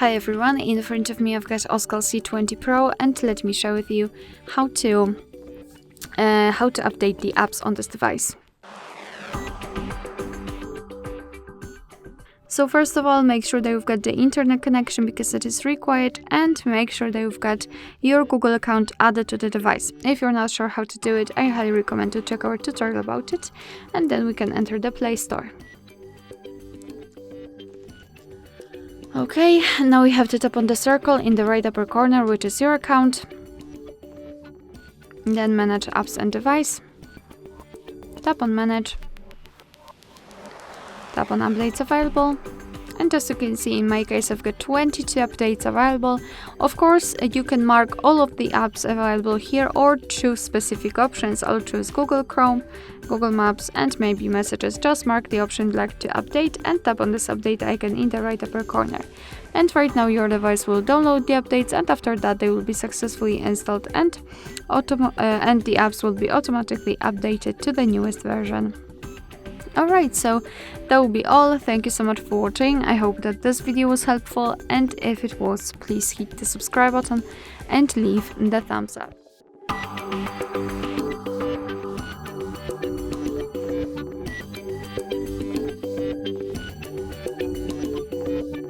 Hi everyone, in front of me I've got OSCAL C20 PRO, and let me share with you how to update the apps on this device. So first of all, make sure that you've got the internet connection because it is required, and make sure that you've got your Google account added to the device. If you're not sure how to do it, I highly recommend to check our tutorial about it, and then we can enter the Play Store. Okay, now we have to tap on the circle in the right upper corner, which is your account. Then manage apps and device. Tap on manage. Tap on updates available. And as you can see, in my case, I've got 22 updates available. Of course, you can mark all of the apps available here or choose specific options. I'll choose Google Chrome, Google Maps, and maybe Messages. Just mark the option you'd like to update and tap on this update icon in the right upper corner. And right now your device will download the updates, and after that they will be successfully installed, and the apps will be automatically updated to the newest version. Alright, so that will be all. Thank you so much for watching. I hope that this video was helpful, and if it was, please hit the subscribe button and leave the thumbs up.